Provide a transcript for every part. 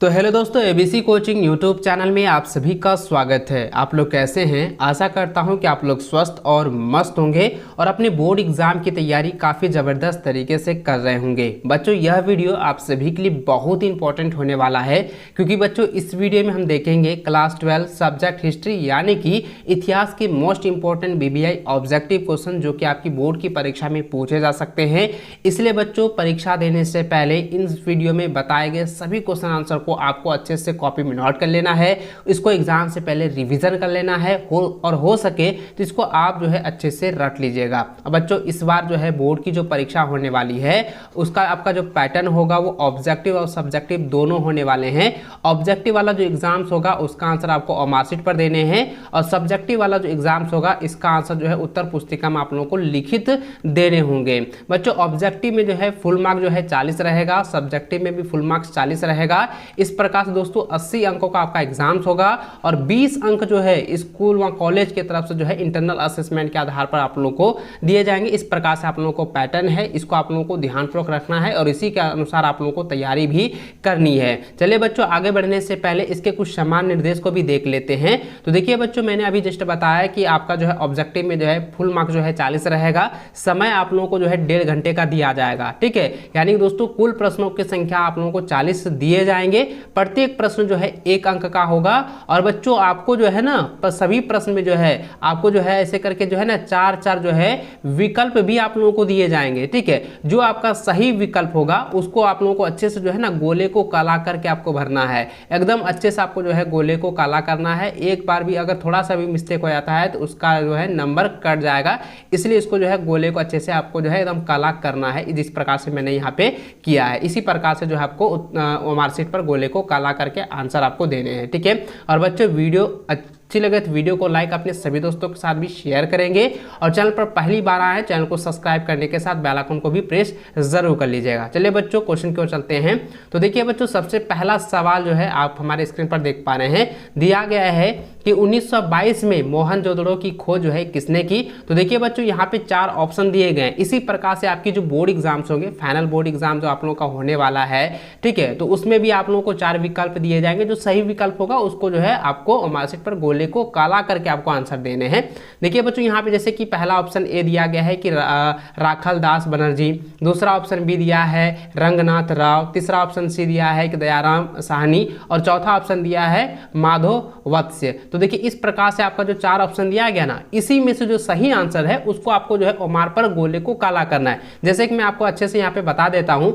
तो हेलो दोस्तों, ABC coaching YouTube channel में आप सभी का स्वागत है। आप लोग कैसे हैं? आशा करता हूं कि आप लोग स्वस्थ और मस्त होंगे और अपने बोर्ड एग्जाम की तैयारी काफ़ी ज़बरदस्त तरीके से कर रहे होंगे। बच्चों, यह वीडियो आप सभी के लिए बहुत ही इंपॉर्टेंट होने वाला है, क्योंकि बच्चों इस वीडियो में हम देखेंगे क्लास 12 सब्जेक्ट हिस्ट्री यानी कि इतिहास के most important BBI objective question जो कि आपकी बोर्ड की परीक्षा में पूछे जा सकते हैं। इसलिए बच्चों, परीक्षा देने से पहले इन वीडियो में बताए गए सभी क्वेश्चन आंसर आपको अच्छे से कॉपी में नोट कर लेना है। इसको एग्जाम से पहले रिवीजन कर लेना है और हो सके तो इसको आप जो है अच्छे से रट लीजिएगा। अब बच्चों, इस बार जो है बोर्ड की जो परीक्षा होने वाली है उसका आपका जो पैटर्न होगा वो ऑब्जेक्टिव और सब्जेक्टिव दोनों होने वाले हैं। ऑब्जेक्टिव वाला जो एग्जाम्स होगा उसका आंसर आपको मार्कशीट पर देने हैं और सब्जेक्टिव वाला जो एग्जाम्स होगा इसका आंसर जो है उत्तर पुस्तिका में आप लोगों को लिखित देने होंगे। बच्चों, ऑब्जेक्टिव में जो है फुल मार्क जो है 40 रहेगा, सब्जेक्टिव में भी फुल मार्क्स 40 रहेगा। इस प्रकार से दोस्तों 80 अंकों का आपका एग्जाम्स होगा और 20 अंक जो है स्कूल व कॉलेज की तरफ से जो है इंटरनल असेसमेंट के आधार पर आप लोगों को दिए जाएंगे। इस प्रकार से आप लोगों को पैटर्न है, इसको आप लोगों को ध्यानपूर्वक रखना है और इसी के अनुसार आप लोगों को तैयारी भी करनी है। चलिए बच्चों, आगे बढ़ने से पहले इसके कुछ सामान्य निर्देश को भी देख लेते हैं। तो देखिए बच्चों, मैंने अभी जस्ट बताया कि आपका जो है ऑब्जेक्टिव में जो है फुल मार्क जो है 40 रहेगा। समय आप लोगों को जो है 1.5 घंटे का दिया जाएगा। ठीक है, यानी दोस्तों कुल प्रश्नों की संख्या आप लोगों को 40 दिए जाएंगे। प्रत्येक प्रश्न जो है 1 अंक का होगा और बच्चों आपको जो है ना सभी प्रश्न में जो है आपको जो है ऐसे करके जो है ना 4 जो है विकल्प भी आप लोगों को दिए जाएंगे। ठीक है, जो आपका सही विकल्प होगा उसको आप लोगों को अच्छे से जो है ना गोले को काला करके आपको भरना है। एकदम अच्छे से आपको जो है गोले को काला करना है। एक बार भी अगर थोड़ा सा भी मिस्टेक हो जाता है तो उसका जो है नंबर कट जाएगा, इसलिए इसको जो है गोले को अच्छे से आपको जो है एकदम काला करना है, जिस प्रकार से मैंने यहाँ पे किया है। इसी प्रकार से जो है आपको मार्कशीट पर गोले को काला करके आंसर आपको देने हैं। ठीक है, और बच्चों वीडियो अच्छी लगे तो वीडियो को लाइक अपने सभी दोस्तों के साथ भी शेयर करेंगे और चैनल पर पहली बार आए चैनल को सब्सक्राइब करने के साथ बेल आइकन को भी प्रेस जरूर कर लीजिएगा। चलिए बच्चों, क्वेश्चन की ओर चलते हैं। तो देखिए बच्चों, सबसे पहला सवाल जो है आप हमारे स्क्रीन पर देख पा रहे हैं, दिया गया है कि 1922 में मोहनजोदड़ो की खोज जो है किसने की। तो देखिए बच्चों, यहाँ पे 4 ऑप्शन दिए गए हैं। इसी प्रकार से आपकी जो बोर्ड एग्जाम्स होंगे, फाइनल बोर्ड एग्जाम जो आप लोगों का होने वाला है, ठीक है, तो उसमें भी आप लोगों को 4 विकल्प दिए जाएंगे। जो सही विकल्प होगा उसको जो है आपको मार्कशीट पर गोले को काला करके आपको आंसर देने हैं। देखिए बच्चों, यहाँ पे जैसे कि पहला ऑप्शन ए दिया गया है कि राखल दास बनर्जी, दूसरा ऑप्शन बी दिया है रंगनाथ राव, तीसरा ऑप्शन सी दिया है कि दयाराम साहनी और चौथा ऑप्शन दिया है माधव वत्स्य। तो देखिए इस प्रकार से आपका जो 4 ऑप्शन दिया गया ना, इसी में से जो सही आंसर है उसको आपको जो है ओमार पर गोले को काला करना है। जैसे कि मैं आपको अच्छे से यहाँ पे बता देता हूँ।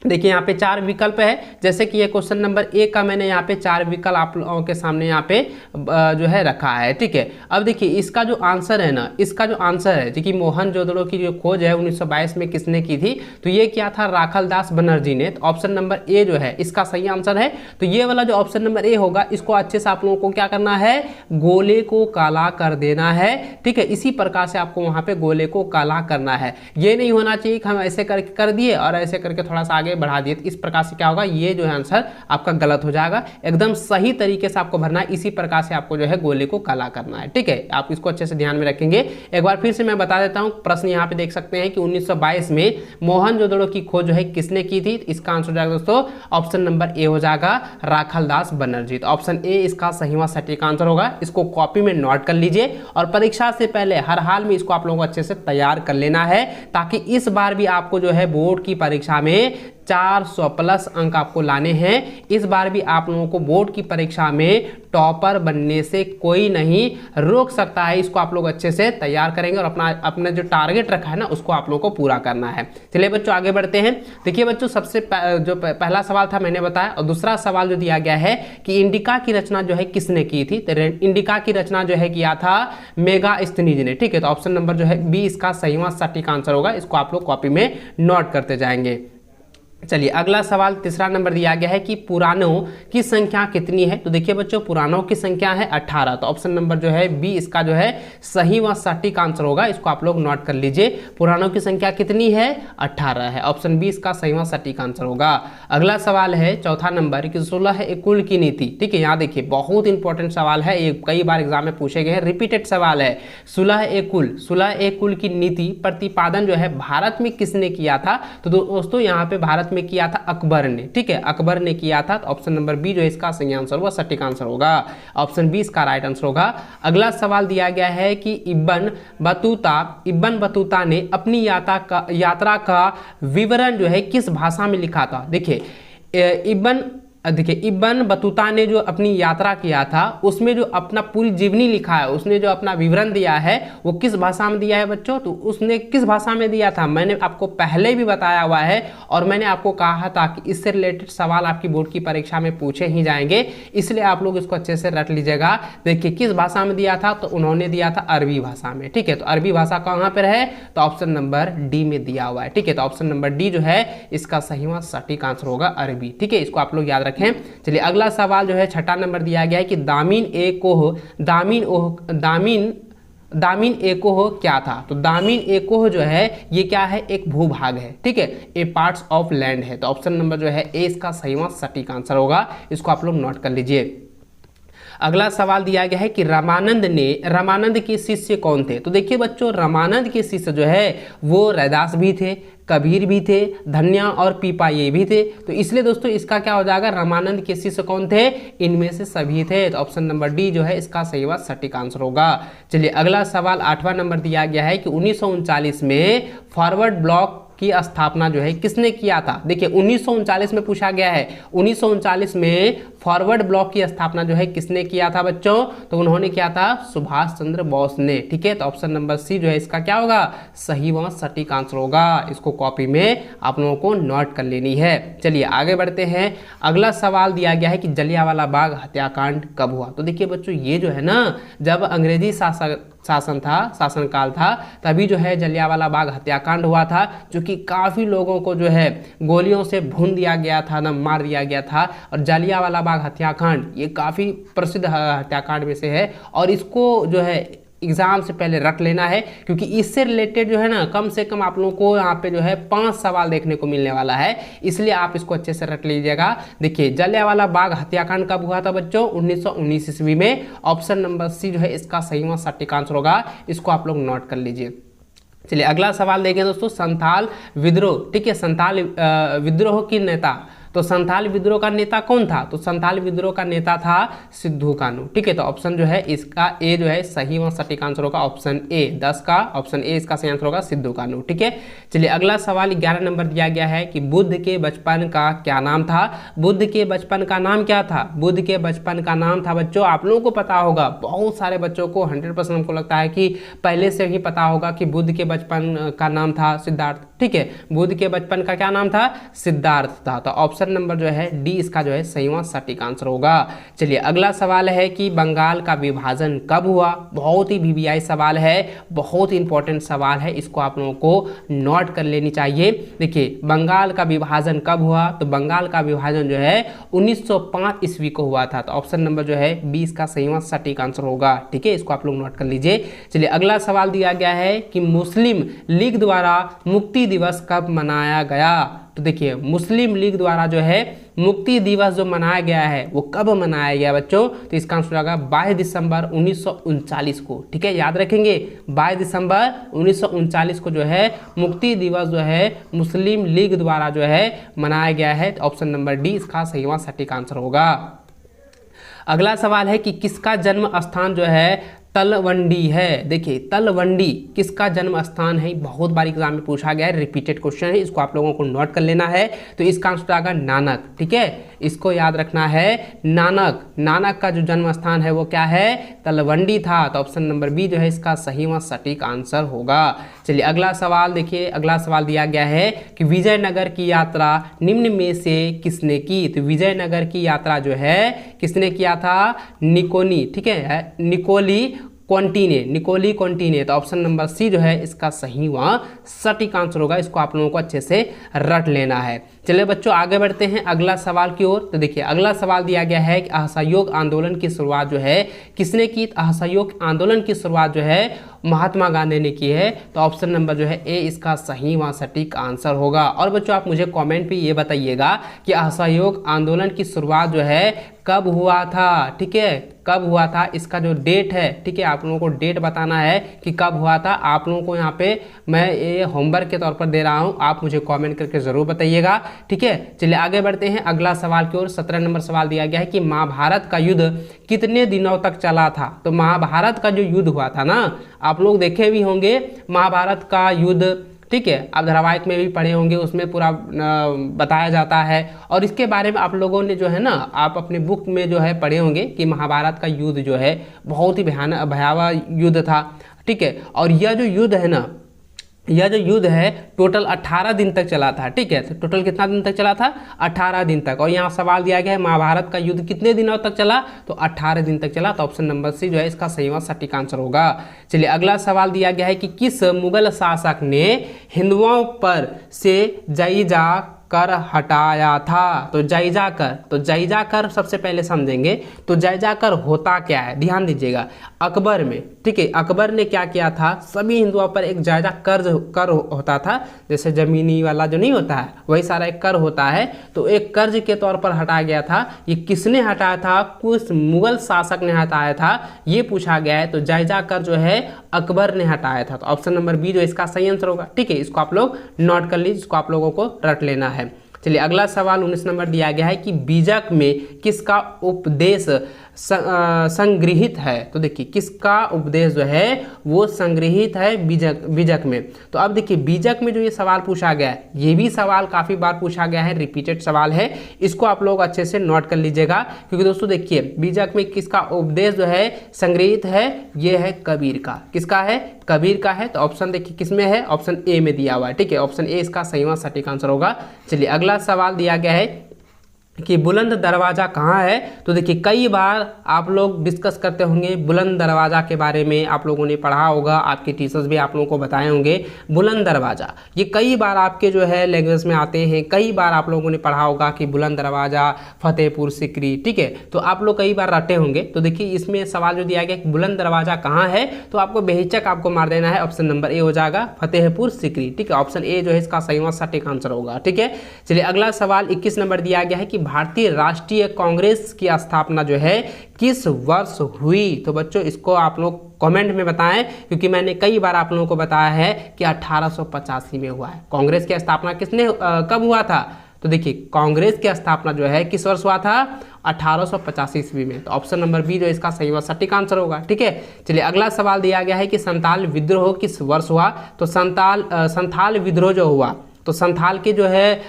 देखिए यहाँ पे 4 विकल्प है। जैसे कि ये क्वेश्चन नंबर 1 का मैंने यहाँ पे 4 विकल्प आप लोगों के सामने यहाँ पे जो है रखा है। ठीक है, अब देखिए इसका जो आंसर है ना, इसका जो आंसर है कि मोहनजोदड़ो की जो खोज है 1922 में किसने की थी, तो ये क्या था, राखल दास बनर्जी ने। तो ऑप्शन नंबर ए जो है इसका सही आंसर है। तो ये वाला जो ऑप्शन नंबर ए होगा इसको अच्छे से आप लोगों को क्या करना है, गोले को काला कर देना है। ठीक है, इसी प्रकार से आपको वहाँ पे गोले को काला करना है। ये नहीं होना चाहिए कि हम ऐसे करके कर दिए और ऐसे करके थोड़ा सा बढ़ा दिए। इस प्रकार से क्या होगा, ये जो है आंसर आपका गलत हो जाएगा। एकदम सही तरीके से आपको भरना है, इसी प्रकार से आपको जो है गोले को काला करना है। ठीक है, आप इसको अच्छे से ध्यान में रखेंगे। एक बार फिर से मैं बता देता हूं, प्रश्न यहाँ पे देख सकते हैं कि 1922 में मोहनजोदड़ो की खोज जो है किसने की थी। इसका आंसर हो जाएगा दोस्तों ऑप्शन नंबर ए हो जाएगा राखल दास बनर्जी। तो ऑप्शन ए इसका सही व सटीक आंसर होगा। इसको कॉपी में नोट कर लीजिए और परीक्षा से पहले हर हाल में इसको आप लोगों को अच्छे से तैयार कर लेना है, ताकि इस बार भी आपको जो है बोर्ड की परीक्षा में 400 प्लस अंक आपको लाने हैं। इस बार भी आप लोगों को बोर्ड की परीक्षा में टॉपर बनने से कोई नहीं रोक सकता है। इसको आप लोग अच्छे से तैयार करेंगे और अपना जो टारगेट रखा है ना उसको आप लोगों को पूरा करना है। चलिए बच्चों, आगे बढ़ते हैं। देखिए बच्चों, सबसे जो पहला सवाल था मैंने बताया और दूसरा सवाल जो दिया गया है कि इंडिका की रचना जो है किसने की थी। तो इंडिका की रचना जो है किया था मेगास्थनीज ने। ठीक है, तो ऑप्शन नंबर जो है बी इसका सही व सटीक आंसर होगा। इसको आप लोग कॉपी में नोट करते जाएंगे। चलिए अगला सवाल तीसरा नंबर दिया गया है कि पुराणों की संख्या कितनी है। तो देखिए बच्चों, पुराणों की संख्या है 18। तो ऑप्शन नंबर जो है बी इसका जो है सही व सटीक आंसर होगा। इसको आप लोग नोट कर लीजिए। पुराणों की संख्या कितनी है, 18 है। ऑप्शन बी इसका सही व सटीक आंसर होगा। अगला सवाल है चौथा नंबर कि 16 कुल की नीति। ठीक है, यहाँ देखिए बहुत इंपॉर्टेंट सवाल है, ये कई बार एग्जाम में पूछे गए हैं, रिपीटेड सवाल है। 16 कुल की नीति प्रतिपादन जो है भारत में किसने किया था। तो दोस्तों यहाँ पे भारत भारत में किया था? अकबर ने, ठीक है, अकबर ने किया था। तो ऑप्शन नंबर बी जो है इसका सही आंसर होगा, सटीक आंसर होगा, ऑप्शन बी इसका राइट आंसर होगा। अगला सवाल दिया गया है कि इब्न बतूता ने अपनी यात्रा का विवरण जो है किस भाषा में लिखा था? देखिए इब्न बतूता ने जो अपनी यात्रा किया था उसमें जो अपना पूरी जीवनी लिखा है, उसने जो अपना विवरण दिया है वो किस भाषा में दिया है बच्चों? तो उसने किस भाषा में दिया था मैंने आपको पहले भी बताया हुआ है, और मैंने आपको कहा था कि इससे रिलेटेड सवाल आपकी बोर्ड की परीक्षा में पूछे ही जाएंगे, इसलिए आप लोग इसको अच्छे से रट लीजिएगा। देखिए किस भाषा में दिया था, तो उन्होंने दिया था अरबी भाषा में, ठीक है। तो अरबी भाषा कहाँ पर है? तो ऑप्शन नंबर डी में दिया हुआ है, ठीक है। तो ऑप्शन नंबर डी जो है इसका सही व सटीक आंसर होगा अरबी, ठीक है, इसको आप लोग याद रखें। चलिए अगला सवाल जो है छठा नंबर दिया गया है कि दामिन एकोह क्या था? तो दामिन एकोह जो है ये क्या है? एक भूभाग है, ठीक है, ए पार्ट्स ऑफ लैंड है। तो ऑप्शन नंबर जो है ए इसका सही व सटीक आंसर होगा, इसको आप लोग नोट कर लीजिए। अगला सवाल दिया गया है कि रामानंद के शिष्य कौन थे? तो देखिए बच्चों, रामानंद के शिष्य जो है वो रैदास भी थे, कबीर भी थे, धन्या और पीपा ये भी थे। तो इसलिए दोस्तों इसका क्या हो जाएगा? रामानंद के शिष्य कौन थे? इनमें से सभी थे। तो ऑप्शन नंबर डी जो है इसका सही व सटीक आंसर होगा। चलिए अगला सवाल आठवां नंबर दिया गया है कि 1939 में फॉरवर्ड ब्लॉक की स्थापना जो है किसने किया था? देखिए 1939 में पूछा गया है, 1939 में फॉरवर्ड ब्लॉक की स्थापना जो है किसने किया था बच्चों? तो उन्होंने किया था सुभाष चंद्र बोस ने, ठीक है। तो ऑप्शन नंबर सी जो है इसका क्या होगा? सही व सटीक आंसर होगा, इसको कॉपी में आप लोगों को नोट कर लेनी है। चलिए आगे बढ़ते हैं। अगला सवाल दिया गया है कि जलियांवाला बाग हत्याकांड कब हुआ? तो देखिए बच्चों ये जो है ना, जब अंग्रेजी शासनकाल था तभी जो है जलियांवाला बाग हत्याकांड हुआ था, जो कि काफ़ी लोगों को जो है गोलियों से भून दिया गया था ना, मार दिया गया था। और जलियांवाला बाग हत्याकांड ये काफ़ी प्रसिद्ध हत्याकांड में से है, और इसको जो है एग्जाम से पहले रट लेना है, क्योंकि इससे रिलेटेड जो है ना कम से कम आप लोगों को यहाँ पे जो है 5 सवाल देखने को मिलने वाला है, इसलिए आप इसको अच्छे से रट लीजिएगा। देखिए जलियांवाला बाग हत्याकांड कब हुआ था बच्चों? 1919 ईस्वी में। ऑप्शन नंबर सी जो है इसका सही व सटीक आंसर होगा, इसको आप लोग नोट कर लीजिए। चलिए अगला सवाल देखें दोस्तों, संथाल विद्रोह, ठीक है, संथाल विद्रोह की नेता। तो संथाल विद्रोह का नेता कौन था? तो संथाल विद्रोह का नेता था सिद्धू कान्हू, ठीक है। तो ऑप्शन जो है इसका ए जो है सही व सटीक आंसर होगा, ऑप्शन ए 10 का ऑप्शन ए इसका सही आंसर होगा सिद्धू कान्हू, ठीक है। चलिए अगला सवाल 11 नंबर दिया गया है कि बुद्ध के बचपन का क्या नाम था? बुद्ध के बचपन का नाम क्या था? बुद्ध के बचपन का नाम था बच्चों, आप लोगों को पता होगा, बहुत सारे बच्चों को 100% हमको लगता है कि पहले से ही पता होगा कि बुद्ध के बचपन का नाम था सिद्धार्थ, ठीक है। बुद्ध के बचपन का क्या नाम था? सिद्धार्थ था। तो ऑप्शन नंबर जो है डी इसका जो है सही व सटीक आंसर होगा। चलिए अगला सवाल है कि बंगाल का विभाजन कब हुआ? बहुत ही वीवीआई सवाल है, बहुत इंपॉर्टेंट सवाल है, इसको आप लोगों को नोट कर लेनी चाहिए। देखिए बंगाल का विभाजन कब हुआ? तो बंगाल का विभाजन जो है 1905 ईस्वी को हुआ था। तो ऑप्शन नंबर जो है बी इसका सही व सटीक आंसर होगा, ठीक है, इसको आप लोग नोट कर लीजिए। चलिए अगला सवाल दिया गया है कि मुस्लिम लीग द्वारा मुक्ति दिवस कब मनाया गया? तो देखिए मुस्लिम लीग द्वारा जो है मुक्ति दिवस जो मनाया गया है वो कब मनाया गया बच्चों? तो इसका आंसर होगा 22 दिसंबर 1939 को, ठीक है, याद रखेंगे 22 दिसंबर 1939 को जो है मुक्ति दिवस जो है मुस्लिम लीग द्वारा जो है मनाया गया है। तो ऑप्शन नंबर डी इसका सही व सटीक आंसर होगा। अगला सवाल है कि किसका जन्म स्थान जो है तलवंडी है? देखिए तलवंडी किसका जन्म स्थान है? बहुत बार एग्जाम में पूछा गया है, रिपीटेड क्वेश्चन है, इसको आप लोगों को नोट कर लेना है। तो इसका आंसर आएगा नानक, ठीक है, इसको याद रखना है, नानक। नानक का जो जन्म स्थान है वो क्या है? तलवंडी था। तो ऑप्शन नंबर बी जो है इसका सही व सटीक आंसर होगा। चलिए अगला सवाल देखिए, अगला सवाल दिया गया है कि विजयनगर की यात्रा निम्न में से किसने की? तो विजयनगर की यात्रा जो है किसने किया था? निकोनी, ठीक है, निकोली कॉन्टिने। तो ऑप्शन नंबर सी जो है इसका सही व सटीक आंसर होगा, इसको आप लोगों को अच्छे से रट लेना है। चलिए बच्चों आगे बढ़ते हैं अगला सवाल की ओर। तो देखिए अगला सवाल दिया गया है कि असहयोग आंदोलन की शुरुआत जो है किसने की? असहयोग आंदोलन की शुरुआत जो है महात्मा गांधी ने की है। तो ऑप्शन नंबर जो है ए इसका सही व सटीक आंसर होगा। और बच्चों आप मुझे कमेंट पे ये बताइएगा कि असहयोग आंदोलन की शुरुआत जो है कब हुआ था, ठीक है, कब हुआ था, इसका जो डेट है, ठीक है, आप लोगों को डेट बताना है कि कब हुआ था। आप लोगों को यहाँ पे मैं ये होमवर्क के तौर पर दे रहा हूँ, आप मुझे कमेंट करके ज़रूर बताइएगा, ठीक है। चलिए आगे बढ़ते हैं अगला सवाल की ओर। 17 नंबर सवाल दिया गया है कि महाभारत का युद्ध कितने दिनों तक चला था। तो महाभारत का जो युद्ध हुआ था ना, आप लोग देखे भी होंगे महाभारत का युद्ध, ठीक है, आप धारावाहिक में भी पढ़े होंगे, उसमें पूरा बताया जाता है। और इसके बारे में आप लोगों ने जो है ना, आप अपने बुक में जो है पढ़े होंगे कि महाभारत का युद्ध जो है बहुत ही भयावह युद्ध था, ठीक है। और यह जो युद्ध है ना, यह जो युद्ध है टोटल 18 दिन तक चला था, ठीक है। तो टोटल कितना दिन तक चला था? 18 दिन तक। और यहाँ सवाल दिया गया है महाभारत का युद्ध कितने दिनों तक चला, तो 18 दिन तक चला। तो ऑप्शन नंबर सी जो है इसका सही व सटीक आंसर होगा। चलिए अगला सवाल दिया गया है कि किस मुगल शासक ने हिंदुओं पर से जायजा कर हटाया था। तो जायजा कर, तो जायजा कर सबसे पहले समझेंगे। तो जायजा कर होता क्या है, ध्यान दीजिएगा। अकबर में, ठीक है, अकबर ने क्या किया था, सभी हिंदुओं पर एक जायजा कर होता था, जैसे जमीनी वाला जो नहीं होता है वही सारा एक कर होता है। तो एक कर्ज के तौर पर हटाया गया था। ये किसने हटाया था, कुछ मुगल शासक ने हटाया था, ये पूछा गया है। तो जायजा कर जो है अकबर ने हटाया था। तो ऑप्शन नंबर बी जो इसका सही आंसर होगा, ठीक है। इसको आप लोग नोट कर लीजिए, इसको आप लोगों को रट लेना है। चलिए अगला सवाल 19 नंबर दिया गया है कि बीजक में किसका उपदेश संग्रहित है। तो देखिए किसका उपदेश जो है वो संग्रहित है बीजक में। तो अब देखिए बीजक में जो ये सवाल पूछा गया है, ये भी सवाल काफ़ी बार पूछा गया है, रिपीटेड सवाल है, इसको आप लोग अच्छे से नोट कर लीजिएगा। क्योंकि दोस्तों देखिए बीजक में किसका उपदेश जो है संग्रहित है, ये है कबीर का। किसका है, कबीर का है। तो ऑप्शन देखिए किसमें है, ऑप्शन ए में दिया हुआ है, ठीक है। ऑप्शन ए इसका सही व सटीक आंसर होगा। चलिए अगला सवाल दिया गया है कि बुलंद दरवाज़ा कहाँ है। तो देखिए कई बार आप लोग डिस्कस करते होंगे बुलंद दरवाज़ा के बारे में, आप लोगों ने पढ़ा होगा, आपके टीचर्स भी आप लोगों को बताए होंगे। बुलंद दरवाज़ा ये कई बार आपके जो है लैंग्वेज में आते हैं, कई बार आप लोगों ने पढ़ा होगा कि बुलंद दरवाज़ा फतेहपुर सिकरी, ठीक है। तो आप लोग कई बार रटे होंगे। तो देखिए इसमें सवाल जो दिया गया कि बुलंद दरवाज़ा कहाँ है, तो आपको बेहिचक आपको मार देना है, ऑप्शन नंबर ए हो जाएगा फतेहपुर सिकरी, ठीक है। ऑप्शन ए जो है इसका सही व सटीक आंसर होगा, ठीक है। चलिए अगला सवाल 21 नंबर दिया गया है कि भारतीय राष्ट्रीय कांग्रेस की स्थापना जो है किस वर्ष हुई। तो बच्चों इसको आप लोग कमेंट में बताएं, क्योंकि मैंने कई बार आप लोगों को बताया है कि 1885 में हुआ है। कांग्रेस की स्थापना किसने कब हुआ था। तो देखिए कांग्रेस की स्थापना जो है किस वर्ष हुआ था, 1885 ईस्वी में। तो ऑप्शन नंबर बी जो इसका सही व सटीक आंसर होगा, ठीक है। चलिए अगला सवाल दिया गया है कि संथाल विद्रोह किस वर्ष हुआ। तो संथाल विद्रोह जो हुआ, तो संथाल के जो है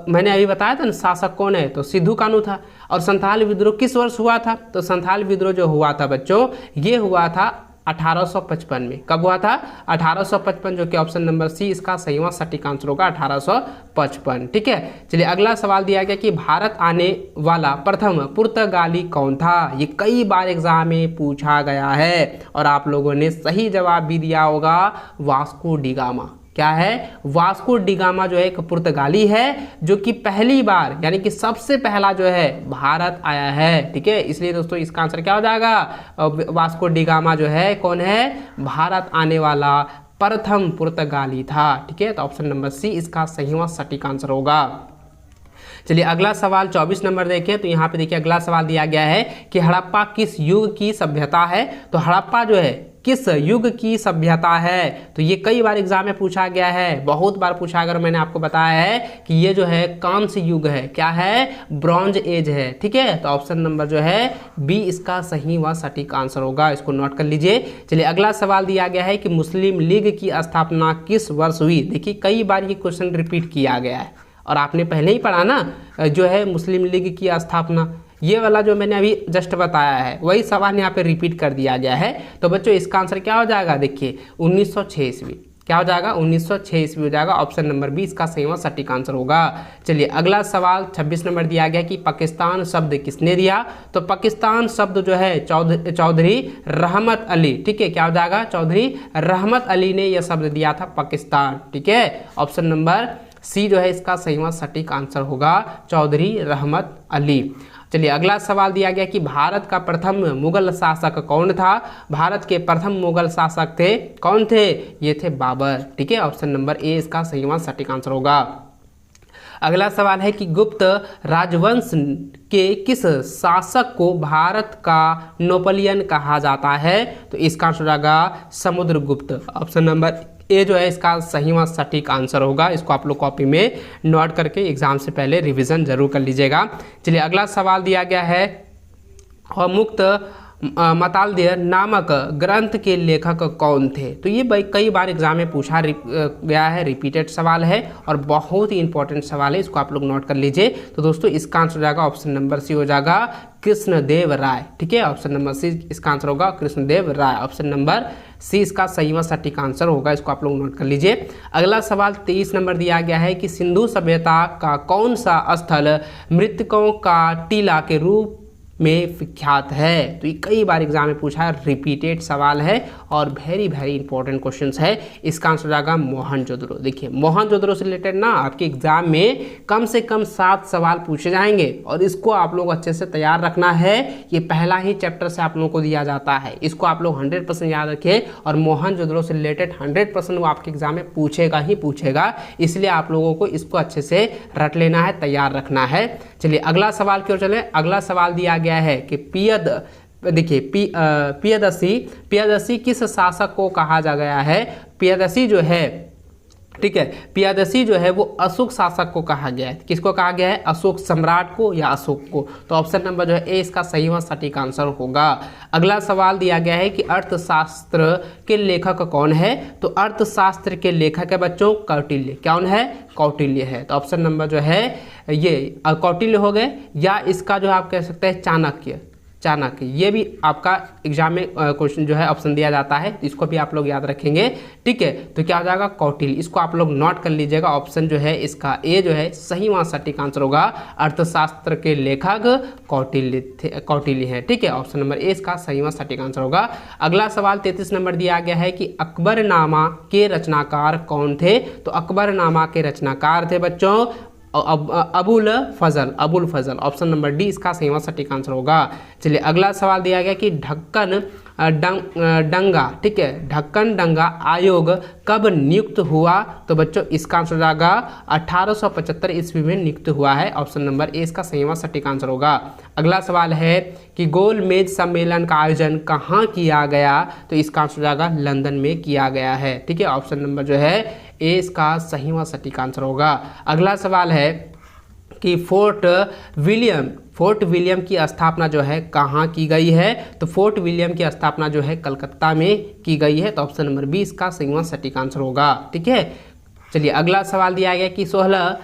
मैंने अभी बताया था ना शासक कौन है, तो सिद्धू कानू था। और संथाल विद्रोह किस वर्ष हुआ था, तो संथाल विद्रोह जो हुआ था बच्चों, ये हुआ था 1855 में। कब हुआ था, 1855, जो कि ऑप्शन नंबर सी इसका सही व सटीक आंसर होगा, 1855, ठीक है। चलिए अगला सवाल दिया गया कि भारत आने वाला प्रथम पुर्तगाली कौन था। ये कई बार एग्जाम में पूछा गया है और आप लोगों ने सही जवाब भी दिया होगा, वास्को डी गामा। क्या है, वास्को डी गामा जो है एक पुर्तगाली है, जो कि पहली बार यानी कि सबसे पहला जो है भारत आया है, ठीक है। इसलिए दोस्तों इसका आंसर क्या हो जाएगा, वास्को डी गामा जो है कौन है, भारत आने वाला प्रथम पुर्तगाली था, ठीक है। तो ऑप्शन नंबर सी इसका सही व सटीक आंसर होगा। चलिए अगला सवाल 24 नंबर देखें। तो यहाँ पे देखिए अगला सवाल दिया गया है कि हड़प्पा किस युग की सभ्यता है। तो हड़प्पा जो है किस युग की सभ्यता है। तो ये कई बार एग्जाम में पूछा गया है, बहुत बार पूछा, अगर मैंने आपको बताया है कि ये जो है कौन सी युग है, क्या है, ब्रॉन्ज एज है, ठीक है। तो ऑप्शन नंबर जो है बी इसका सही व सटीक आंसर होगा, इसको नोट कर लीजिए। चलिए अगला सवाल दिया गया है कि मुस्लिम लीग की स्थापना किस वर्ष हुई। देखिए कई बार ये क्वेश्चन रिपीट किया गया है और आपने पहले ही पढ़ा ना, जो है मुस्लिम लीग की स्थापना, ये वाला जो मैंने अभी जस्ट बताया है वही सवाल यहाँ पे रिपीट कर दिया गया है। तो बच्चों इसका आंसर क्या हो जाएगा, देखिए 1906 ईस्वी। क्या हो जाएगा, 1906 ईस्वी हो जाएगा। ऑप्शन नंबर बी इसका सही व सटीक आंसर होगा। चलिए अगला सवाल 26 नंबर दिया गया कि पाकिस्तान शब्द किसने दिया। तो पाकिस्तान शब्द जो है चौधरी रहमत अली, ठीक है। क्या हो जाएगा, चौधरी रहमत अली ने यह शब्द दिया था पाकिस्तान, ठीक है। ऑप्शन नंबर सी जो है इसका सही सटीक आंसर होगा चौधरी रहमत अली। चलिए अगला सवाल दिया गया कि भारत का प्रथम मुगल शासक कौन था। भारत के प्रथम मुगल शासक थे, कौन थे, ये थे बाबर। ठीक है, ऑप्शन नंबर ए इसका सही सटीक आंसर होगा। अगला सवाल है कि गुप्त राजवंश के किस शासक को भारत का नेपोलियन कहा जाता है, तो इसका आंसर होगा समुद्रगुप्त। ऑप्शन नंबर ए जो है इसका सही व सटीक आंसर होगा। इसको आप लोग कॉपी में नोट करके एग्जाम से पहले रिवीजन जरूर कर लीजिएगा। चलिए अगला सवाल दिया गया है और मुक्त मतालदेह नामक ग्रंथ के लेखक कौन थे। तो ये कई बार एग्जाम में पूछा गया है, रिपीटेड सवाल है और बहुत ही इंपॉर्टेंट सवाल है, इसको आप लोग नोट कर लीजिए। तो दोस्तों इसका आंसर हो जाएगा ऑप्शन नंबर सी हो जाएगा कृष्णदेव राय। ठीक है, ऑप्शन नंबर सी इसका आंसर होगा कृष्णदेव राय। ऑप्शन नंबर सी इसका सही व सटीक आंसर होगा, इसको आप लोग नोट कर लीजिए। अगला सवाल 23 नंबर दिया गया है कि सिंधु सभ्यता का कौन सा स्थल मृतकों का टीला के रूप में विख्यात है। तो ये कई बार एग्जाम में पूछा है, रिपीटेड सवाल है और वेरी वेरी इंपॉर्टेंट क्वेश्चंस है। इसका आंसर हो जाएगा मोहनजोदड़ो। देखिए मोहनजोदड़ो से रिलेटेड ना आपके एग्जाम में कम से कम 7 सवाल पूछे जाएंगे और इसको आप लोग अच्छे से तैयार रखना है। ये पहला ही चैप्टर से आप लोगों को दिया जाता है, इसको आप लोग 100% याद रखिए और मोहनजोदड़ो से रिलेटेड 100% वो आपके एग्जाम में पूछेगा ही पूछेगा, इसलिए आप लोगों को इसको अच्छे से रट लेना है, तैयार रखना है। चलिए अगला सवाल की ओर चले। अगला सवाल दिया गया है कि देखिए पियदसी किस शासक को कहा जा गया है। पियदसी जो है, ठीक है, पियदसी जो है वो अशोक शासक को कहा गया है। किसको कहा गया है, अशोक सम्राट को या अशोक को। तो ऑप्शन नंबर जो है ए इसका सही व सटीक आंसर होगा। अगला सवाल दिया गया है कि अर्थशास्त्र के लेखक कौन है। तो अर्थशास्त्र के लेखक है बच्चों कौटिल्य। कौन है, कौटिल्य है। तो ऑप्शन नंबर जो है ये कौटिल्य हो गए, या इसका जो आप कह सकते हैं चाणक्य। ये भी आपका एग्जाम में क्वेश्चन जो है ऑप्शन दिया जाता है, तो इसको भी आप लोग याद रखेंगे। ठीक है, तो क्या हो जाएगा कौटिल्य। इसको आप लोग नोट कर लीजिएगा। ऑप्शन जो है इसका ए जो है सही व सटीक आंसर होगा। अर्थशास्त्र के लेखक कौटिल्य है। ठीक है, ऑप्शन नंबर ए इसका सही व सटीक आंसर होगा। अगला सवाल 33 नंबर दिया गया है कि अकबरनामा के रचनाकार कौन थे। तो अकबरनामा के रचनाकार थे बच्चों अबुल फजल। ऑप्शन नंबर डी इसका सही व सटीक आंसर होगा। चलिए अगला सवाल दिया गया कि ढक्कन दंगा, ठीक है, ढक्कन दंगा आयोग कब नियुक्त हुआ। तो बच्चों इसका आंसर होगा 1875 ईस्वी में नियुक्त हुआ है। ऑप्शन नंबर ए इसका सही व सटीक आंसर होगा। अगला सवाल है कि गोल मेज सम्मेलन का आयोजन कहाँ किया गया। तो इसका आंसर होगा लंदन में किया गया है। ठीक है, ऑप्शन नंबर जो है ए इसका सही व सटीक आंसर होगा। अगला सवाल है कि फोर्ट विलियम की स्थापना जो है कहाँ की गई है। तो फोर्ट विलियम की स्थापना जो है कलकत्ता में की गई है। तो ऑप्शन नंबर बी इसका सही व सटीक आंसर होगा। ठीक है, चलिए अगला सवाल दिया गया कि 16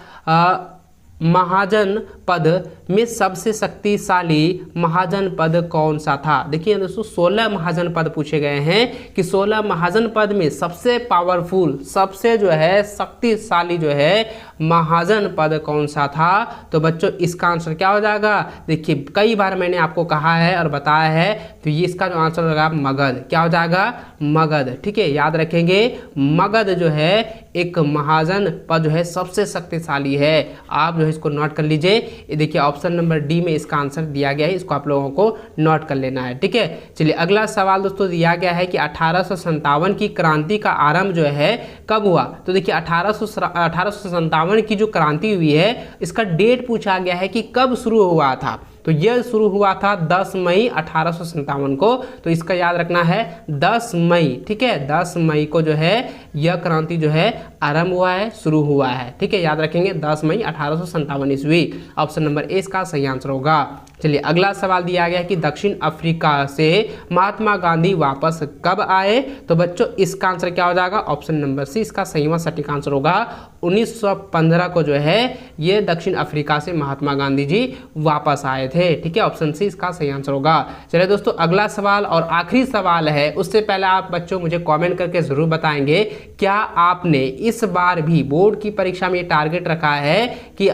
महाजन पद में सबसे शक्तिशाली महाजन पद कौन सा था। देखिए दोस्तों 16 महाजन पद पूछे गए हैं कि 16 महाजन पद में सबसे पावरफुल, सबसे जो है शक्तिशाली जो है महाजन पद कौन सा था। तो बच्चों इसका आंसर क्या हो जाएगा। देखिए कई बार मैंने आपको कहा है और बताया है, तो ये इसका जो आंसर होगा मगध। क्या हो जाएगा, मगध। ठीक है, याद रखेंगे मगध जो है एक महाजन पद जो है सबसे शक्तिशाली है। आप जो है इसको नोट कर लीजिए। देखिए ऑप्शन नंबर डी में इसका आंसर दिया गया है, इसको आप लोगों को नोट कर लेना है। ठीक है, चलिए अगला सवाल दोस्तों दिया गया है कि 1857 की क्रांति का आरंभ जो है कब हुआ। तो देखिए 1857 की जो क्रांति हुई है इसका डेट पूछा गया है कि कब शुरू हुआ था। तो यह शुरू हुआ था 10 मई 1857 को। तो इसका याद रखना है 10 मई। ठीक है, 10 मई को जो है यह क्रांति जो है आरंभ हुआ है, शुरू हुआ है। ठीक है, याद रखेंगे 10 मई 1857 ईस्वी। ऑप्शन नंबर ए इसका सही आंसर होगा। चलिए अगला सवाल दिया गया है कि दक्षिण अफ्रीका से महात्मा गांधी वापस कब आए। तो बच्चों इसका आंसर क्या हो जाएगा, ऑप्शन नंबर सी इसका सही व सटीक आंसर होगा। 1915 को जो है ये दक्षिण अफ्रीका से महात्मा गांधी जी वापस आए थे। ठीक है, ऑप्शन सी इसका सही आंसर होगा। चलिए दोस्तों अगला सवाल और आखिरी सवाल है, उससे पहले आप बच्चों मुझे कमेंट करके जरूर बताएंगे क्या आपने इस बार भी बोर्ड की परीक्षा में टारगेट रखा है कि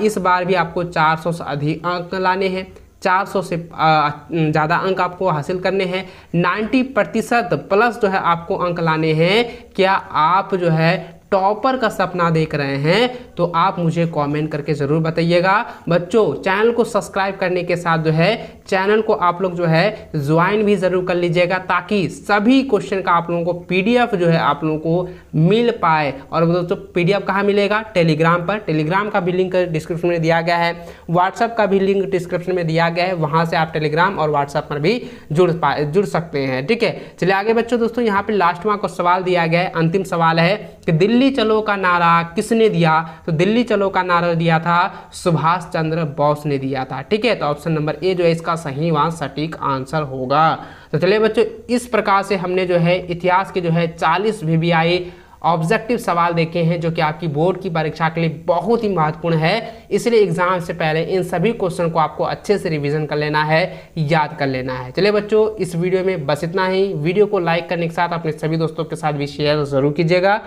इस बार भी आपको 400 से अधिक अंक लाने हैं, 400 से ज़्यादा अंक आपको हासिल करने हैं, 90% प्लस जो है आपको अंक लाने हैं। क्या आप जो है टॉपर का सपना देख रहे हैं तो आप मुझे कमेंट करके ज़रूर बताइएगा। बच्चों चैनल को सब्सक्राइब करने के साथ जो है चैनल को आप लोग जो है ज्वाइन भी ज़रूर कर लीजिएगा, ताकि सभी क्वेश्चन का आप लोगों को पीडीएफ जो है आप लोगों को मिल पाए। और दोस्तों पीडीएफ कहाँ मिलेगा? टेलीग्राम पर। टेलीग्राम का भी लिंक डिस्क्रिप्शन में दिया गया है, व्हाट्सएप का भी लिंक डिस्क्रिप्शन में दिया गया है, वहाँ से आप टेलीग्राम और व्हाट्सएप पर भी जुड़ सकते हैं। ठीक है, चलिए आगे बच्चों। दोस्तों यहाँ पे लास्ट में को सवाल दिया गया है, अंतिम सवाल है कि दिल्ली चलो का नारा किसने दिया? तो दिल्ली चलो का नारा दिया था सुभाष चंद्र बोस ने दिया था। ठीक है, तो ऑप्शन नंबर ए जो है इसका सही व सटीक आंसर होगा। तो चलिए बच्चों, इस प्रकार से हमने जो है इतिहास के जो है 40 VVI ऑब्जेक्टिव सवाल देखे हैं, जो कि आपकी बोर्ड की परीक्षा के लिए बहुत ही महत्वपूर्ण है। इसलिए एग्जाम से पहले इन सभी क्वेश्चन को आपको अच्छे से रिवीजन कर लेना है, याद कर लेना है। चलिए बच्चों, इस वीडियो में बस इतना ही। वीडियो को लाइक करने के साथ अपने सभी दोस्तों के साथ भी शेयर जरूर कीजिएगा।